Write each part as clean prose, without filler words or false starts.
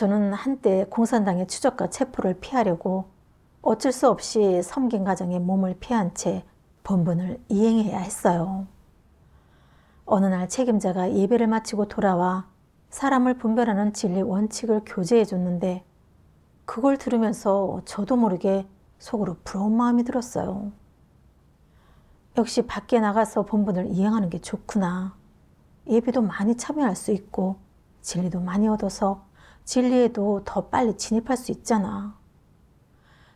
저는 한때 공산당의 추적과 체포를 피하려고 어쩔 수 없이 섬긴 가정에 몸을 피한 채 본분을 이행해야 했어요. 어느 날 책임자가 예배를 마치고 돌아와 사람을 분별하는 진리 원칙을 교제해 줬는데 그걸 들으면서 저도 모르게 속으로 부러운 마음이 들었어요. 역시 밖에 나가서 본분을 이행하는 게 좋구나. 예배도 많이 참여할 수 있고 진리도 많이 얻어서 진리에도 더 빨리 진입할 수 있잖아.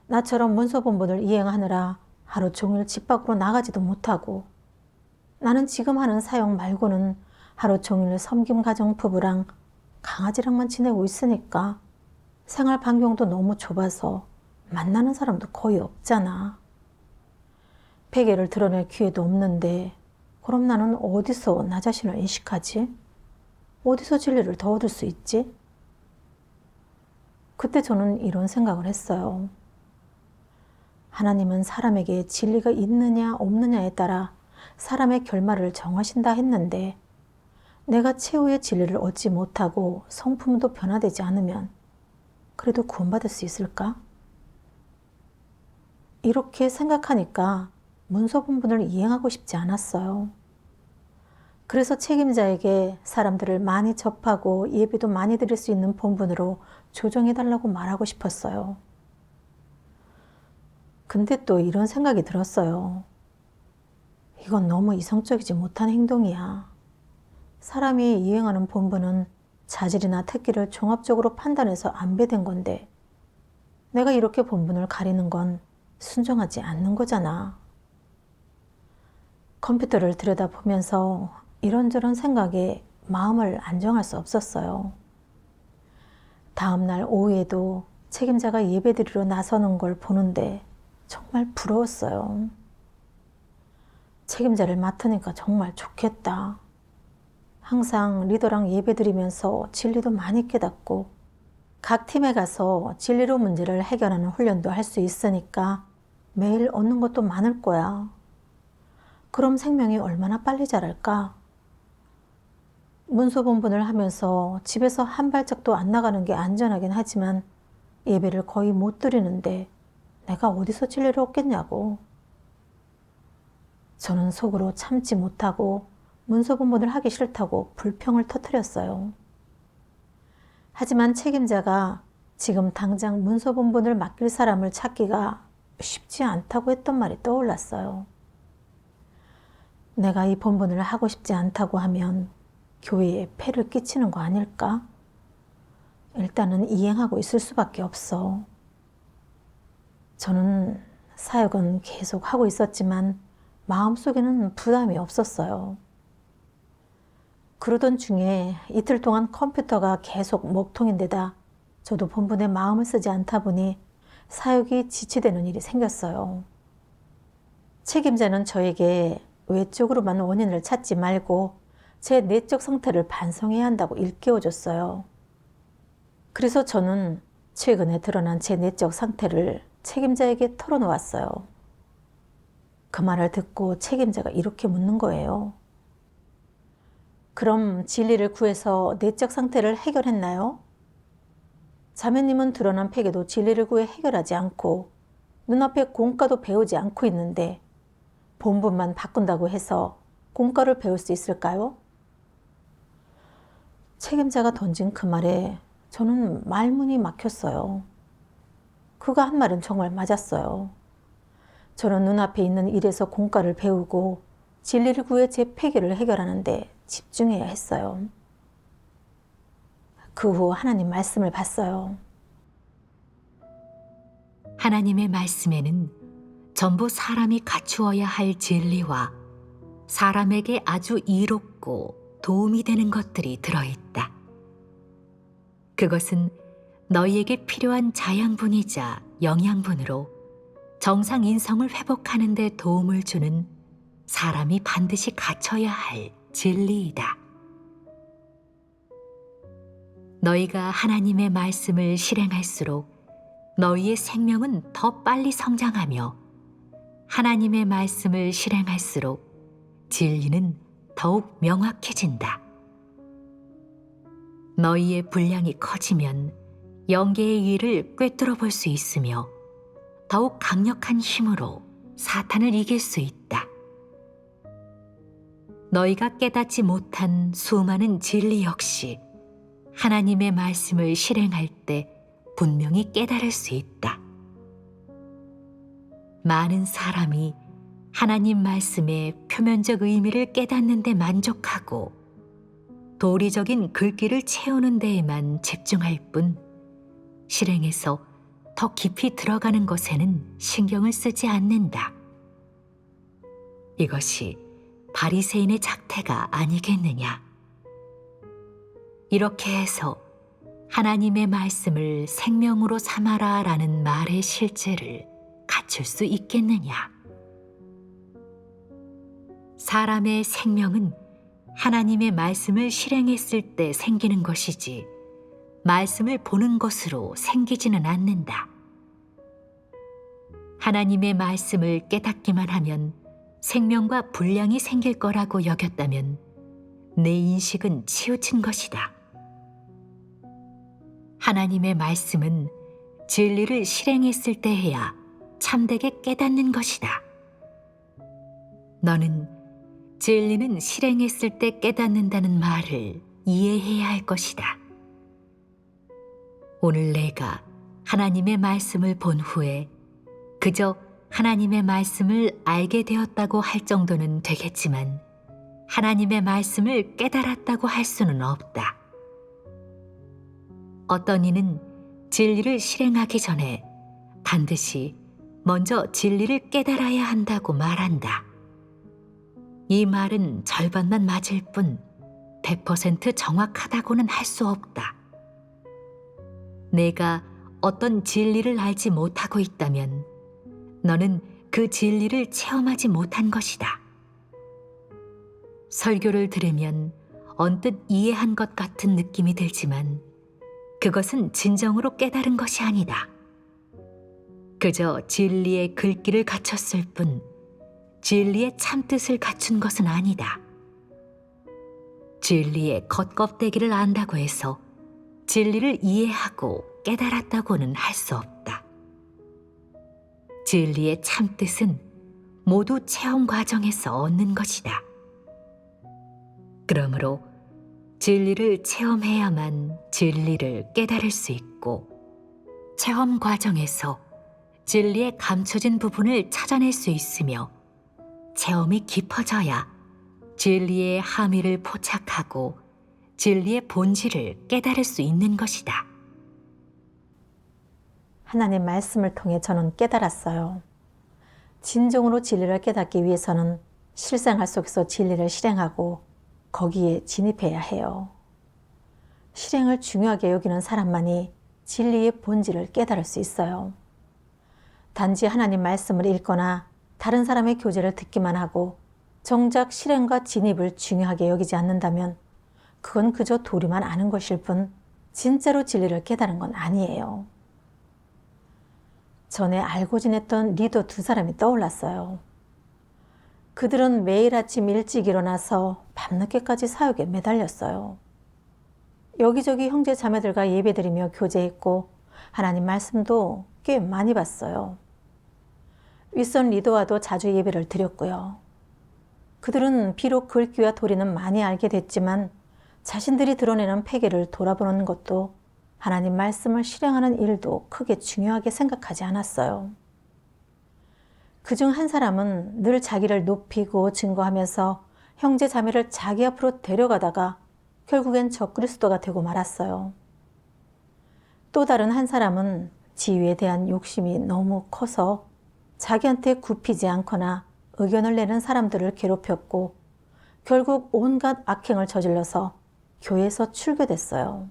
나처럼 문서 본분을 이행하느라 하루 종일 집 밖으로 나가지도 못하고 나는 지금 하는 사역 말고는 하루 종일 섬김 가정 부부랑 강아지랑만 지내고 있으니까 생활 반경도 너무 좁아서 만나는 사람도 거의 없잖아. 베개를 드러낼 기회도 없는데 그럼 나는 어디서 나 자신을 인식하지? 어디서 진리를 더 얻을 수 있지? 그때 저는 이런 생각을 했어요. 하나님은 사람에게 진리가 있느냐 없느냐에 따라 사람의 결말을 정하신다 했는데 내가 최후의 진리를 얻지 못하고 성품도 변화되지 않으면 그래도 구원받을 수 있을까? 이렇게 생각하니까 문서 본분을 이행하고 싶지 않았어요. 그래서 책임자에게 사람들을 많이 접하고 예배도 많이 드릴 수 있는 본분으로 조정해달라고 말하고 싶었어요. 근데 또 이런 생각이 들었어요. 이건 너무 이성적이지 못한 행동이야. 사람이 이행하는 본분은 자질이나 특기를 종합적으로 판단해서 안배된 건데 내가 이렇게 본분을 가리는 건 순종하지 않는 거잖아. 컴퓨터를 들여다보면서 이런저런 생각에 마음을 안정할 수 없었어요. 다음 날 오후에도 책임자가 예배드리러 나서는 걸 보는데 정말 부러웠어요. 책임자를 맡으니까 정말 좋겠다. 항상 리더랑 예배드리면서 진리도 많이 깨닫고 각 팀에 가서 진리로 문제를 해결하는 훈련도 할 수 있으니까 매일 얻는 것도 많을 거야. 그럼 생명이 얼마나 빨리 자랄까? 문서 본분을 하면서 집에서 한 발짝도 안 나가는 게 안전하긴 하지만 예배를 거의 못 드리는데 내가 어디서 진리를 얻겠냐고. 저는 속으로 참지 못하고 문서 본분을 하기 싫다고 불평을 터뜨렸어요. 하지만 책임자가 지금 당장 문서 본분을 맡길 사람을 찾기가 쉽지 않다고 했던 말이 떠올랐어요. 내가 이 본분을 하고 싶지 않다고 하면 교회에 폐를 끼치는 거 아닐까? 일단은 이행하고 있을 수밖에 없어. 저는 사역은 계속 하고 있었지만 마음속에는 부담이 없었어요. 그러던 중에 이틀 동안 컴퓨터가 계속 먹통인데다 저도 본분에 마음을 쓰지 않다 보니 사역이 지체되는 일이 생겼어요. 책임자는 저에게 외적으로만 원인을 찾지 말고 제 내적 상태를 반성해야 한다고 일깨워줬어요. 그래서 저는 최근에 드러난 제 내적 상태를 책임자에게 털어놓았어요. 그 말을 듣고 책임자가 이렇게 묻는 거예요. 그럼 진리를 구해서 내적 상태를 해결했나요? 자매님은 드러난 폐괴도 진리를 구해 해결하지 않고 눈앞에 공과도 배우지 않고 있는데 본분만 바꾼다고 해서 공과를 배울 수 있을까요? 책임자가 던진 그 말에 저는 말문이 막혔어요. 그가 한 말은 정말 맞았어요. 저는 눈앞에 있는 일에서 공과를 배우고 진리를 구해 제 폐괴를 해결하는데 집중해야 했어요. 그 후 하나님 말씀을 봤어요. 하나님의 말씀에는 전부 사람이 갖추어야 할 진리와 사람에게 아주 이롭고 도움이 되는 것들이 들어있다. 그것은 너희에게 필요한 자양분이자 영양분으로 정상 인성을 회복하는 데 도움을 주는 사람이 반드시 갖춰야 할 진리이다. 너희가 하나님의 말씀을 실행할수록 너희의 생명은 더 빨리 성장하며 하나님의 말씀을 실행할수록 진리는 더욱 명확해진다. 너희의 분량이 커지면 영계의 일을 꿰뚫어 볼 수 있으며 더욱 강력한 힘으로 사탄을 이길 수 있다. 너희가 깨닫지 못한 수많은 진리 역시 하나님의 말씀을 실행할 때 분명히 깨달을 수 있다. 많은 사람이 하나님 말씀의 표면적 의미를 깨닫는 데 만족하고 도리적인 글귀를 채우는 데에만 집중할 뿐 실행에서 더 깊이 들어가는 것에는 신경을 쓰지 않는다. 이것이 바리새인의 작태가 아니겠느냐. 이렇게 해서 하나님의 말씀을 생명으로 삼아라 라는 말의 실제를 갖출 수 있겠느냐. 사람의 생명은 하나님의 말씀을 실행했을 때 생기는 것이지 말씀을 보는 것으로 생기지는 않는다. 하나님의 말씀을 깨닫기만 하면 생명과 분량이 생길 거라고 여겼다면 내 인식은 치우친 것이다. 하나님의 말씀은 진리를 실행했을 때에야 참되게 깨닫는 것이다. 너는 진리는 실행했을 때 깨닫는다는 말을 이해해야 할 것이다. 오늘 내가 하나님의 말씀을 본 후에 그저 하나님의 말씀을 알게 되었다고 할 정도는 되겠지만 하나님의 말씀을 깨달았다고 할 수는 없다. 어떤 이는 진리를 실행하기 전에 반드시 먼저 진리를 깨달아야 한다고 말한다. 이 말은 절반만 맞을 뿐 100% 정확하다고는 할 수 없다. 내가 어떤 진리를 알지 못하고 있다면 너는 그 진리를 체험하지 못한 것이다. 설교를 들으면 언뜻 이해한 것 같은 느낌이 들지만 그것은 진정으로 깨달은 것이 아니다. 그저 진리의 글귀를 갖췄을 뿐 진리의 참뜻을 갖춘 것은 아니다. 진리의 겉껍데기를 안다고 해서 진리를 이해하고 깨달았다고는 할 수 없다. 진리의 참뜻은 모두 체험 과정에서 얻는 것이다. 그러므로 진리를 체험해야만 진리를 깨달을 수 있고 체험 과정에서 진리의 감춰진 부분을 찾아낼 수 있으며 체험이 깊어져야 진리의 함의를 포착하고 진리의 본질을 깨달을 수 있는 것이다. 하나님 말씀을 통해 저는 깨달았어요. 진정으로 진리를 깨닫기 위해서는 실생활 속에서 진리를 실행하고 거기에 진입해야 해요. 실행을 중요하게 여기는 사람만이 진리의 본질을 깨달을 수 있어요. 단지 하나님 말씀을 읽거나 다른 사람의 교제를 듣기만 하고 정작 실행과 진입을 중요하게 여기지 않는다면 그건 그저 도리만 아는 것일 뿐 진짜로 진리를 깨달은 건 아니에요. 전에 알고 지냈던 리더 2사람이 떠올랐어요. 그들은 매일 아침 일찍 일어나서 밤늦게까지 사역에 매달렸어요. 여기저기 형제 자매들과 예배드리며 교제했고 하나님 말씀도 꽤 많이 봤어요. 윗선 리더와도 자주 예배를 드렸고요. 그들은 비록 글귀와 도리는 많이 알게 됐지만 자신들이 드러내는 패계를 돌아보는 것도 하나님 말씀을 실행하는 일도 크게 중요하게 생각하지 않았어요. 그중 한 사람은 늘 자기를 높이고 증거하면서 형제 자매를 자기 앞으로 데려가다가 결국엔 적그리스도가 되고 말았어요. 또 다른 한 사람은 지위에 대한 욕심이 너무 커서 자기한테 굽히지 않거나 의견을 내는 사람들을 괴롭혔고 결국 온갖 악행을 저질러서 교회에서 출교됐어요.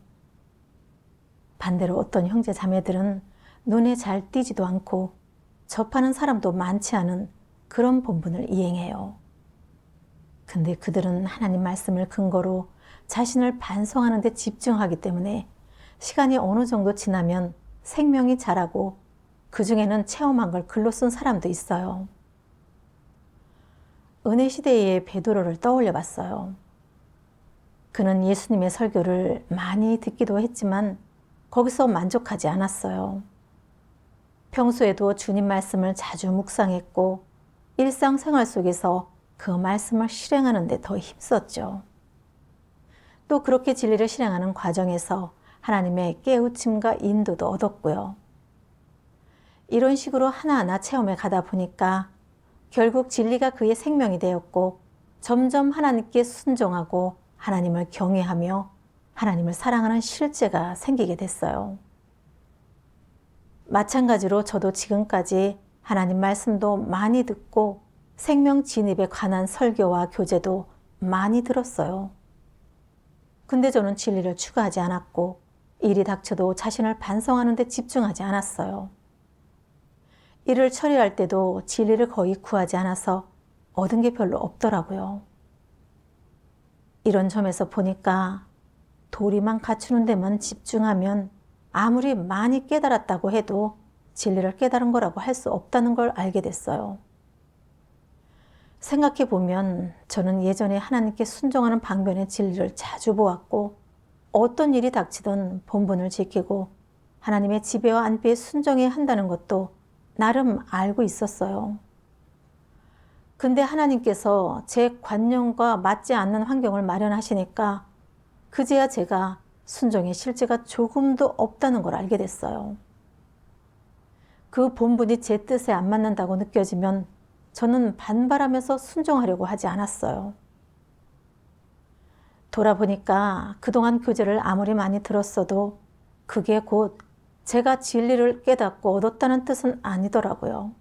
반대로 어떤 형제 자매들은 눈에 잘 띄지도 않고 접하는 사람도 많지 않은 그런 본분을 이행해요. 근데 그들은 하나님 말씀을 근거로 자신을 반성하는 데 집중하기 때문에 시간이 어느 정도 지나면 생명이 자라고 그 중에는 체험한 걸 글로 쓴 사람도 있어요. 은혜 시대의 베드로를 떠올려 봤어요. 그는 예수님의 설교를 많이 듣기도 했지만 거기서 만족하지 않았어요. 평소에도 주님 말씀을 자주 묵상했고 일상생활 속에서 그 말씀을 실행하는 데 더 힘썼죠. 또 그렇게 진리를 실행하는 과정에서 하나님의 깨우침과 인도도 얻었고요. 이런 식으로 하나하나 체험해 가다 보니까 결국 진리가 그의 생명이 되었고 점점 하나님께 순종하고 하나님을 경외하며 하나님을 사랑하는 실제가 생기게 됐어요. 마찬가지로 저도 지금까지 하나님 말씀도 많이 듣고 생명 진입에 관한 설교와 교제도 많이 들었어요. 근데 저는 진리를 추구하지 않았고 일이 닥쳐도 자신을 반성하는 데 집중하지 않았어요. 일을 처리할 때도 진리를 거의 구하지 않아서 얻은 게 별로 없더라고요. 이런 점에서 보니까 도리만 갖추는 데만 집중하면 아무리 많이 깨달았다고 해도 진리를 깨달은 거라고 할 수 없다는 걸 알게 됐어요. 생각해 보면 저는 예전에 하나님께 순종하는 방면의 진리를 자주 보았고 어떤 일이 닥치든 본분을 지키고 하나님의 지배와 안배에 순종해야 한다는 것도 나름 알고 있었어요. 근데 하나님께서 제 관념과 맞지 않는 환경을 마련하시니까 그제야 제가 순종의 실제가 조금도 없다는 걸 알게 됐어요. 그 본분이 제 뜻에 안 맞는다고 느껴지면 저는 반발하면서 순종하려고 하지 않았어요. 돌아보니까 그동안 교제를 아무리 많이 들었어도 그게 곧 제가 진리를 깨닫고 얻었다는 뜻은 아니더라고요.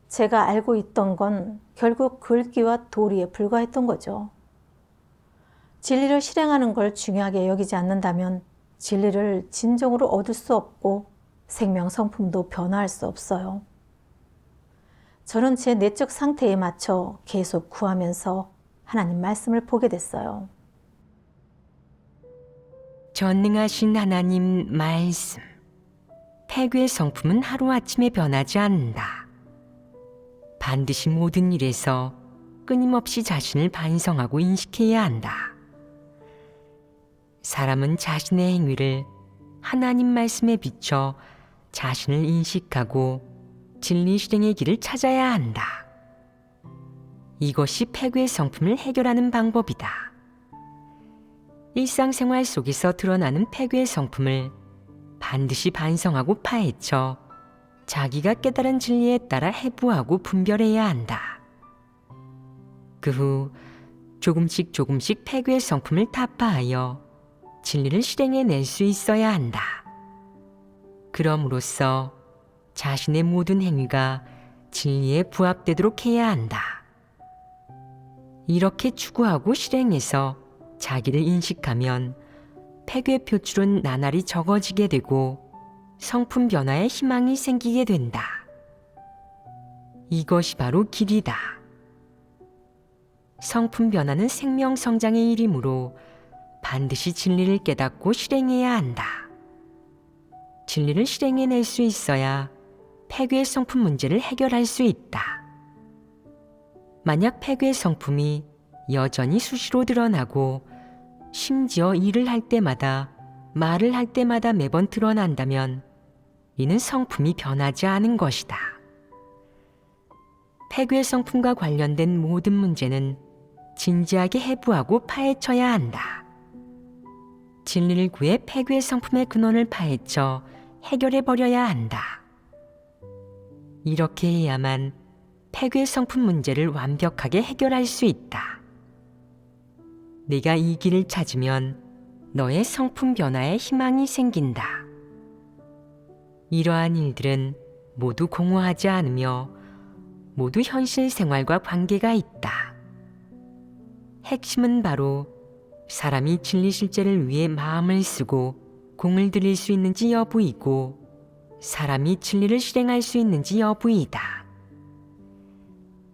제가 알고 있던 건 결국 글귀와 도리에 불과했던 거죠. 진리를 실행하는 걸 중요하게 여기지 않는다면 진리를 진정으로 얻을 수 없고 생명 성품도 변화할 수 없어요. 저는 제 내적 상태에 맞춰 계속 구하면서 하나님 말씀을 보게 됐어요. 전능하신 하나님 말씀. 폐교의 성품은 하루아침에 변하지 않는다. 반드시 모든 일에서 끊임없이 자신을 반성하고 인식해야 한다. 사람은 자신의 행위를 하나님 말씀에 비춰 자신을 인식하고 진리 실행의 길을 찾아야 한다. 이것이 폐교의 성품을 해결하는 방법이다. 일상생활 속에서 드러나는 폐교의 성품을 반드시 반성하고 파헤쳐 자기가 깨달은 진리에 따라 해부하고 분별해야 한다. 그 후 조금씩 폐교의 성품을 타파하여 진리를 실행해낼 수 있어야 한다. 그럼으로써 자신의 모든 행위가 진리에 부합되도록 해야 한다. 이렇게 추구하고 실행해서 자기를 인식하면 폐교의 표출은 나날이 적어지게 되고 성품 변화에 희망이 생기게 된다. 이것이 바로 길이다. 성품 변화는 생명 성장의 일이므로 반드시 진리를 깨닫고 실행해야 한다. 진리를 실행해낼 수 있어야 폐교의 성품 문제를 해결할 수 있다. 만약 폐교의 성품이 여전히 수시로 드러나고 심지어 일을 할 때마다 말을 할 때마다 매번 드러난다면 이는 성품이 변하지 않은 것이다. 폐교의 성품과 관련된 모든 문제는 진지하게 해부하고 파헤쳐야 한다. 진리를 구해 폐교의 성품의 근원을 파헤쳐 해결해버려야 한다. 이렇게 해야만 폐교의 성품 문제를 완벽하게 해결할 수 있다. 네가 이 길을 찾으면 너의 성품 변화에 희망이 생긴다. 이러한 일들은 모두 공허하지 않으며 모두 현실 생활과 관계가 있다. 핵심은 바로 사람이 진리 실제를 위해 마음을 쓰고 공을 들일 수 있는지 여부이고 사람이 진리를 실행할 수 있는지 여부이다.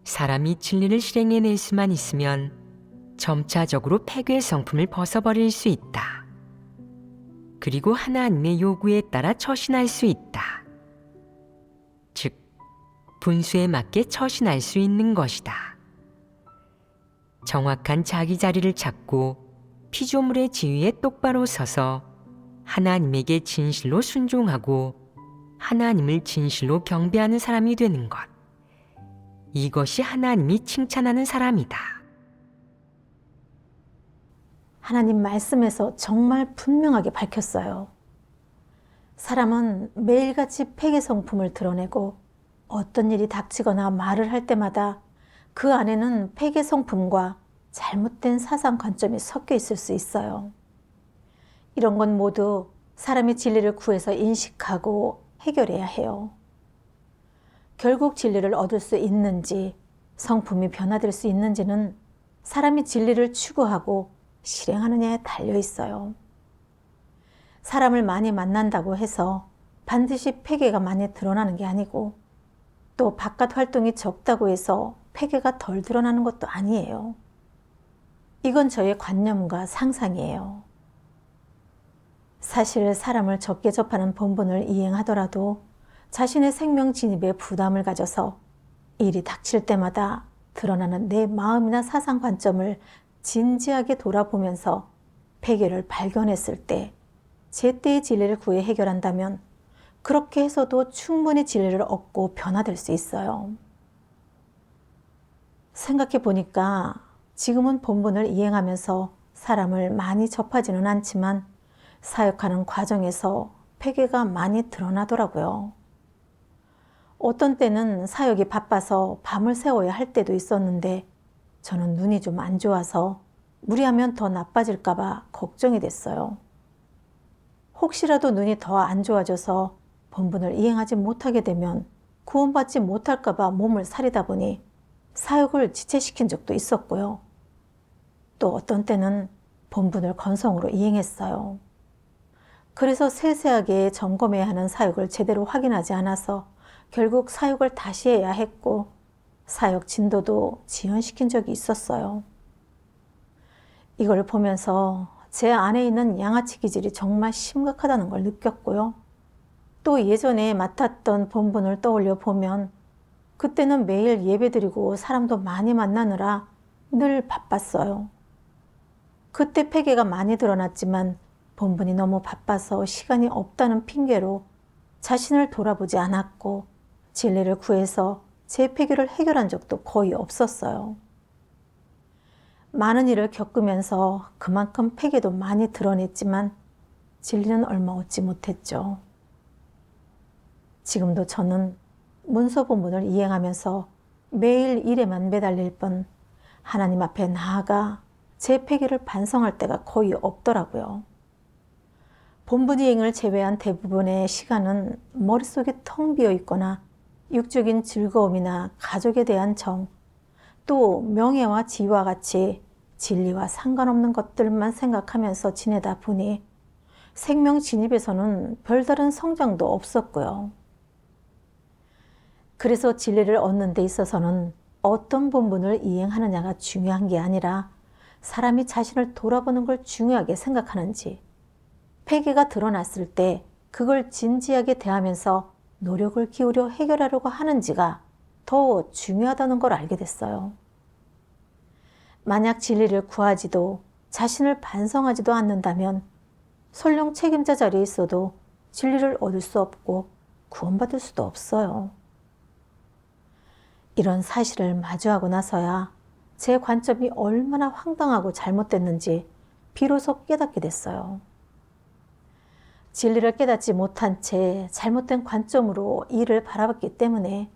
사람이 진리를 실행해낼 수만 있으면 점차적으로 폐교의 성품을 벗어버릴 수 있다. 그리고 하나님의 요구에 따라 처신할 수 있다. 즉, 분수에 맞게 처신할 수 있는 것이다. 정확한 자기 자리를 찾고 피조물의 지위에 똑바로 서서 하나님에게 진실로 순종하고 하나님을 진실로 경배하는 사람이 되는 것. 이것이 하나님이 칭찬하는 사람이다. 하나님 말씀에서 정말 분명하게 밝혔어요. 사람은 매일같이 폐괴 성품을 드러내고 어떤 일이 닥치거나 말을 할 때마다 그 안에는 폐괴 성품과 잘못된 사상 관점이 섞여 있을 수 있어요. 이런 건 모두 사람이 진리를 구해서 인식하고 해결해야 해요. 결국 진리를 얻을 수 있는지 성품이 변화될 수 있는지는 사람이 진리를 추구하고 실행하느냐에 달려 있어요. 사람을 많이 만난다고 해서 반드시 폐괴가 많이 드러나는 게 아니고 또 바깥 활동이 적다고 해서 폐괴가 덜 드러나는 것도 아니에요. 이건 저의 관념과 상상이에요. 사실 사람을 적게 접하는 본분을 이행하더라도 자신의 생명 진입에 부담을 가져서 일이 닥칠 때마다 드러나는 내 마음이나 사상 관점을 진지하게 돌아보면서 폐괴를 발견했을 때 제때의 진리를 구해 해결한다면 그렇게 해서도 충분히 진리를 얻고 변화될 수 있어요. 생각해 보니까 지금은 본분을 이행하면서 사람을 많이 접하지는 않지만 사역하는 과정에서 폐괴가 많이 드러나더라고요. 어떤 때는 사역이 바빠서 밤을 새워야 할 때도 있었는데 저는 눈이 좀 안 좋아서 무리하면 더 나빠질까 봐 걱정이 됐어요. 혹시라도 눈이 더 안 좋아져서 본분을 이행하지 못하게 되면 구원받지 못할까 봐 몸을 사리다 보니 사역을 지체시킨 적도 있었고요. 또 어떤 때는 본분을 건성으로 이행했어요. 그래서 세세하게 점검해야 하는 사역을 제대로 확인하지 않아서 결국 사역을 다시 해야 했고 사역 진도도 지연시킨 적이 있었어요. 이걸 보면서 제 안에 있는 양아치 기질이 정말 심각하다는 걸 느꼈고요. 또 예전에 맡았던 본분을 떠올려 보면 그때는 매일 예배드리고 사람도 많이 만나느라 늘 바빴어요. 그때 폐괴가 많이 드러났지만 본분이 너무 바빠서 시간이 없다는 핑계로 자신을 돌아보지 않았고 진리를 구해서 제 폐괴를 해결한 적도 거의 없었어요. 많은 일을 겪으면서 그만큼 폐괴도 많이 드러냈지만 진리는 얼마 얻지 못했죠. 지금도 저는 문서 본문을 이행하면서 매일 일에만 매달릴 뿐 하나님 앞에 나아가 제 폐괴를 반성할 때가 거의 없더라고요. 본분 이행을 제외한 대부분의 시간은 머릿속에 텅 비어 있거나 육적인 즐거움이나 가족에 대한 정, 또 명예와 지위와 같이 진리와 상관없는 것들만 생각하면서 지내다 보니 생명 진입에서는 별다른 성장도 없었고요. 그래서 진리를 얻는 데 있어서는 어떤 본분을 이행하느냐가 중요한 게 아니라 사람이 자신을 돌아보는 걸 중요하게 생각하는지, 폐괴가 드러났을 때 그걸 진지하게 대하면서 노력을 기울여 해결하려고 하는지가 더 중요하다는 걸 알게 됐어요. 만약 진리를 구하지도 자신을 반성하지도 않는다면 설령 책임자 자리에 있어도 진리를 얻을 수 없고 구원받을 수도 없어요. 이런 사실을 마주하고 나서야 제 관점이 얼마나 황당하고 잘못됐는지 비로소 깨닫게 됐어요. 진리를 깨닫지 못한 채 잘못된 관점으로 일을 바라봤기 때문에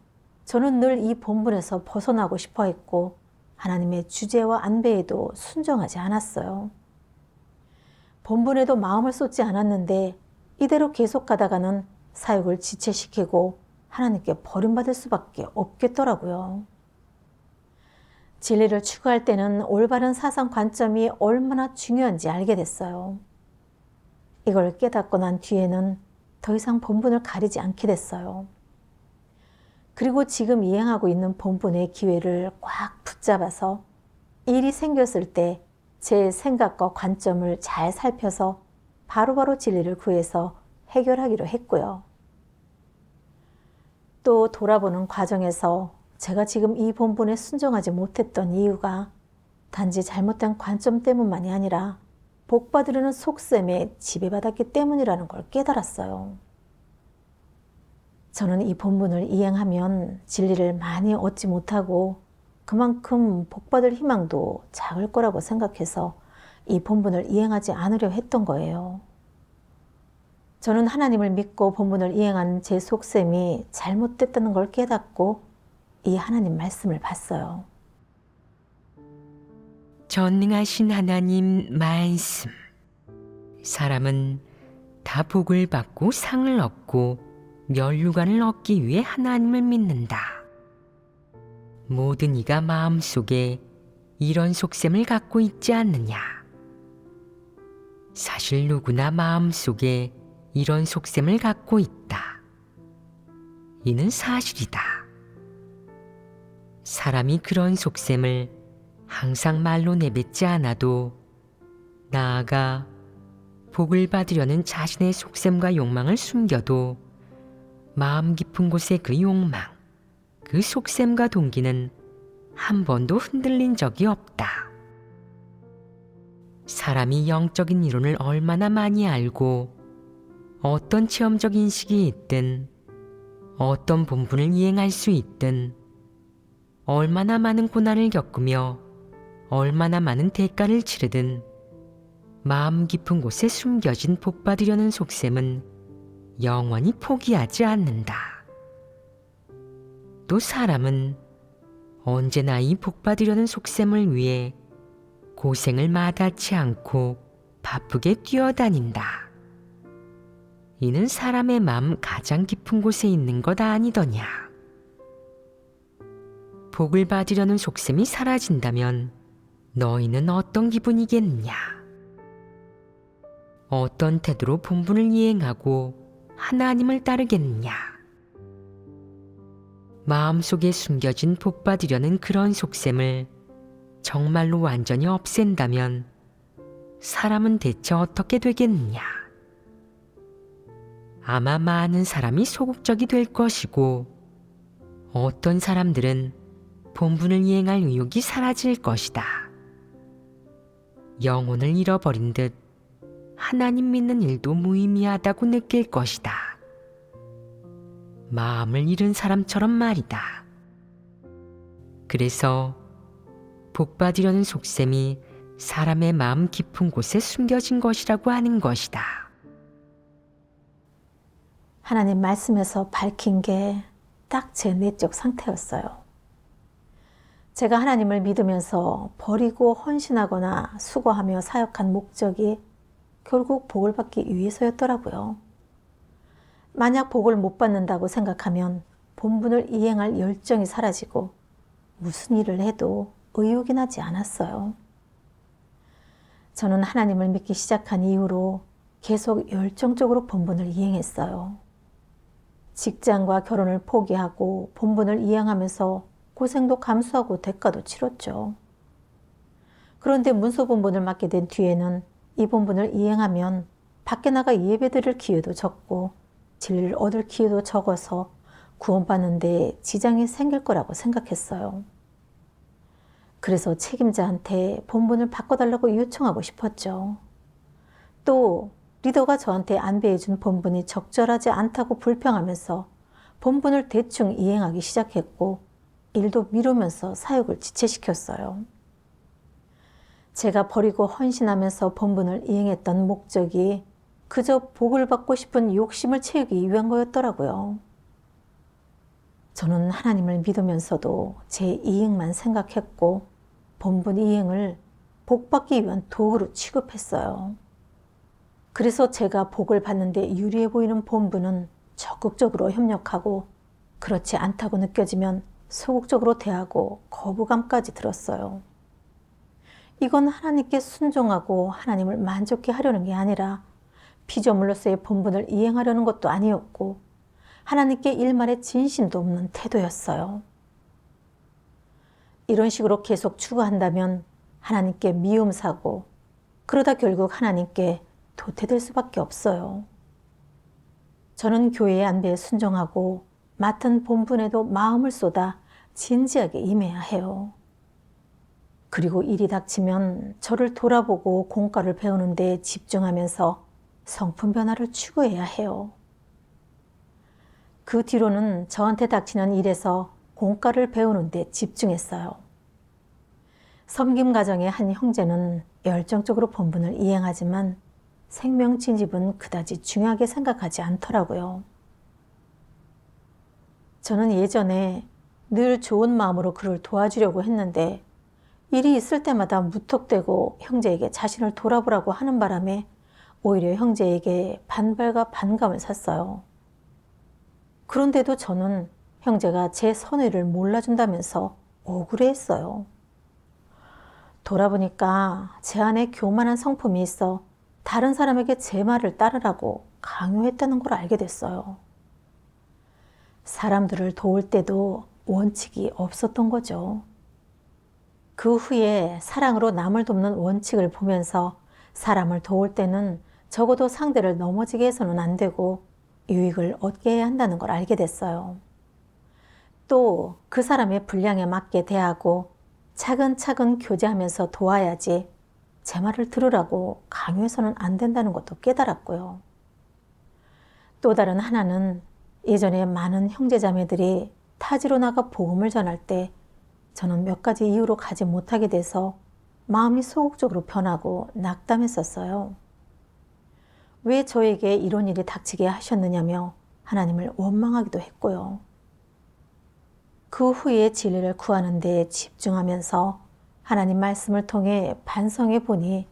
저는 늘 이 본분에서 벗어나고 싶어 했고 하나님의 주제와 안배에도 순종하지 않았어요. 본분에도 마음을 쏟지 않았는데 이대로 계속 가다가는 사역을 지체시키고 하나님께 버림받을 수밖에 없겠더라고요. 진리를 추구할 때는 올바른 사상 관점이 얼마나 중요한지 알게 됐어요. 이걸 깨닫고 난 뒤에는 더 이상 본분을 가리지 않게 됐어요. 그리고 지금 이행하고 있는 본분의 기회를 꽉 붙잡아서 일이 생겼을 때 제 생각과 관점을 잘 살펴서 바로바로 진리를 구해서 해결하기로 했고요. 또 돌아보는 과정에서 제가 지금 이 본분에 순종하지 못했던 이유가 단지 잘못된 관점 때문만이 아니라 복받으려는 속셈에 지배받았기 때문이라는 걸 깨달았어요. 저는 이 본분을 이행하면 진리를 많이 얻지 못하고 그만큼 복받을 희망도 작을 거라고 생각해서 이 본분을 이행하지 않으려 했던 거예요. 저는 하나님을 믿고 본분을 이행한 제 속셈이 잘못됐다는 걸 깨닫고 이 하나님 말씀을 봤어요. 전능하신 하나님 말씀. 사람은 다 복을 받고 상을 얻고 면류관을 얻기 위해 하나님을 믿는다. 모든 이가 마음속에 이런 속셈을 갖고 있지 않느냐. 사실 누구나 마음속에 이런 속셈을 갖고 있다. 이는 사실이다. 사람이 그런 속셈을 항상 말로 내뱉지 않아도 나아가 복을 받으려는 자신의 속셈과 욕망을 숨겨도 마음 깊은 곳에 그 욕망, 그 속셈과 동기는 한 번도 흔들린 적이 없다. 사람이 영적인 이론을 얼마나 많이 알고 어떤 체험적 인식이 있든 어떤 본분을 이행할 수 있든 얼마나 많은 고난을 겪으며 얼마나 많은 대가를 치르든 마음 깊은 곳에 숨겨진 복받으려는 속셈은 영원히 포기하지 않는다. 또 사람은 언제나 이 복받으려는 속셈을 위해 고생을 마다치 않고 바쁘게 뛰어다닌다. 이는 사람의 마음 가장 깊은 곳에 있는 것 아니더냐. 복을 받으려는 속셈이 사라진다면 너희는 어떤 기분이겠느냐? 어떤 태도로 본분을 이행하고 하나님을 따르겠느냐? 마음속에 숨겨진 복받으려는 그런 속셈을 정말로 완전히 없앤다면 사람은 대체 어떻게 되겠느냐? 아마 많은 사람이 소극적이 될 것이고 어떤 사람들은 본분을 이행할 의욕이 사라질 것이다. 영혼을 잃어버린 듯 하나님 믿는 일도 무의미하다고 느낄 것이다. 마음을 잃은 사람처럼 말이다. 그래서 복받으려는 속셈이 사람의 마음 깊은 곳에 숨겨진 것이라고 하는 것이다. 하나님 말씀에서 밝힌 게 딱 제 내적 상태였어요. 제가 하나님을 믿으면서 버리고 헌신하거나 수고하며 사역한 목적이 결국 복을 받기 위해서였더라고요. 만약 복을 못 받는다고 생각하면 본분을 이행할 열정이 사라지고 무슨 일을 해도 의욕이 나지 않았어요. 저는 하나님을 믿기 시작한 이후로 계속 열정적으로 본분을 이행했어요. 직장과 결혼을 포기하고 본분을 이행하면서 고생도 감수하고 대가도 치렀죠. 그런데 문서 본분을 맡게 된 뒤에는 이 본분을 이행하면 밖에 나가 예배드릴 기회도 적고 진리를 얻을 기회도 적어서 구원받는 데 지장이 생길 거라고 생각했어요. 그래서 책임자한테 본분을 바꿔달라고 요청하고 싶었죠. 또 리더가 저한테 안배해준 본분이 적절하지 않다고 불평하면서 본분을 대충 이행하기 시작했고 일도 미루면서 사역을 지체시켰어요. 제가 버리고 헌신하면서 본분을 이행했던 목적이 그저 복을 받고 싶은 욕심을 채우기 위한 거였더라고요. 저는 하나님을 믿으면서도 제 이익만 생각했고 본분 이행을 복받기 위한 도구로 취급했어요. 그래서 제가 복을 받는데 유리해 보이는 본분은 적극적으로 협력하고 그렇지 않다고 느껴지면 소극적으로 대하고 거부감까지 들었어요. 이건 하나님께 순종하고 하나님을 만족해 하려는 게 아니라 피조물로서의 본분을 이행하려는 것도 아니었고 하나님께 일말의 진심도 없는 태도였어요. 이런 식으로 계속 추구한다면 하나님께 미움 사고 그러다 결국 하나님께 도태될 수밖에 없어요. 저는 교회의 안배에 순종하고 맡은 본분에도 마음을 쏟아 진지하게 임해야 해요. 그리고 일이 닥치면 저를 돌아보고 공과를 배우는 데 집중하면서 성품 변화를 추구해야 해요. 그 뒤로는 저한테 닥치는 일에서 공과를 배우는 데 집중했어요. 섬김 가정의 한 형제는 열정적으로 본분을 이행하지만 생명 진집은 그다지 중요하게 생각하지 않더라고요. 저는 예전에 늘 좋은 마음으로 그를 도와주려고 했는데 일이 있을 때마다 무턱대고 형제에게 자신을 돌아보라고 하는 바람에 오히려 형제에게 반발과 반감을 샀어요. 그런데도 저는 형제가 제 선의를 몰라준다면서 억울해했어요. 돌아보니까 제 안에 교만한 성품이 있어 다른 사람에게 제 말을 따르라고 강요했다는 걸 알게 됐어요. 사람들을 도울 때도 원칙이 없었던 거죠. 그 후에 사랑으로 남을 돕는 원칙을 보면서 사람을 도울 때는 적어도 상대를 넘어지게 해서는 안 되고 유익을 얻게 해야 한다는 걸 알게 됐어요. 또 그 사람의 분량에 맞게 대하고 차근차근 교제하면서 도와야지 제 말을 들으라고 강요해서는 안 된다는 것도 깨달았고요. 또 다른 하나는 예전에 많은 형제자매들이 타지로 나가 복음을 전할 때 저는 몇 가지 이유로 가지 못하게 돼서 마음이 소극적으로 변하고 낙담했었어요. 왜 저에게 이런 일이 닥치게 하셨느냐며 하나님을 원망하기도 했고요. 그 후에 진리를 구하는 데 집중하면서 하나님 말씀을 통해 반성해 보니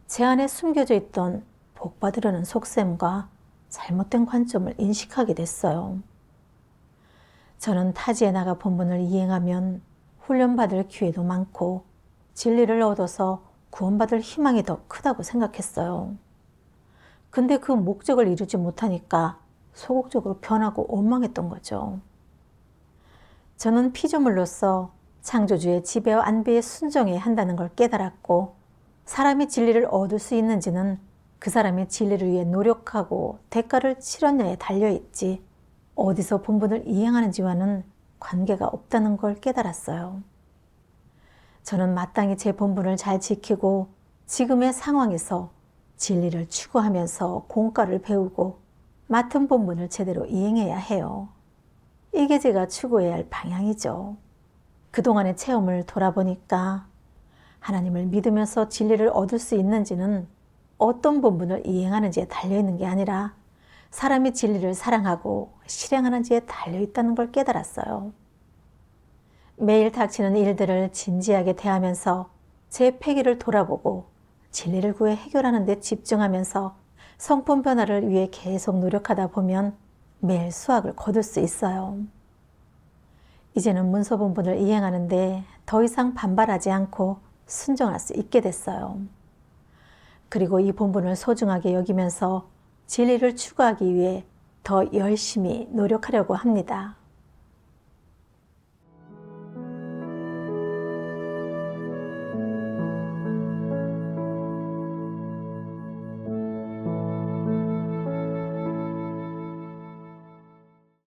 제 안에 숨겨져 있던 복받으려는 속셈과 잘못된 관점을 인식하게 됐어요. 저는 타지에 나가 본분을 이행하면 훈련받을 기회도 많고 진리를 얻어서 구원받을 희망이 더 크다고 생각했어요. 근데 그 목적을 이루지 못하니까 소극적으로 변하고 원망했던 거죠. 저는 피조물로서 창조주의 지배와 안배에 순종해야 한다는 걸 깨달았고 사람이 진리를 얻을 수 있는지는 그 사람의 진리를 위해 노력하고 대가를 치렀냐에 달려있지 어디서 본분을 이행하는지와는 관계가 없다는 걸 깨달았어요. 저는 마땅히 제 본분을 잘 지키고 지금의 상황에서 진리를 추구하면서 공과를 배우고 맡은 본분을 제대로 이행해야 해요. 이게 제가 추구해야 할 방향이죠. 그동안의 체험을 돌아보니까 하나님을 믿으면서 진리를 얻을 수 있는지는 어떤 본분을 이행하는지에 달려있는 게 아니라 사람이 진리를 사랑하고 실행하는지에 달려있다는 걸 깨달았어요. 매일 닥치는 일들을 진지하게 대하면서 제 패기를 돌아보고 진리를 구해 해결하는 데 집중하면서 성품 변화를 위해 계속 노력하다 보면 매일 수확을 거둘 수 있어요. 이제는 문서 본분을 이행하는데 더 이상 반발하지 않고 순종할 수 있게 됐어요. 그리고 이 본분을 소중하게 여기면서 진리를 추구하기 위해 더 열심히 노력하려고 합니다.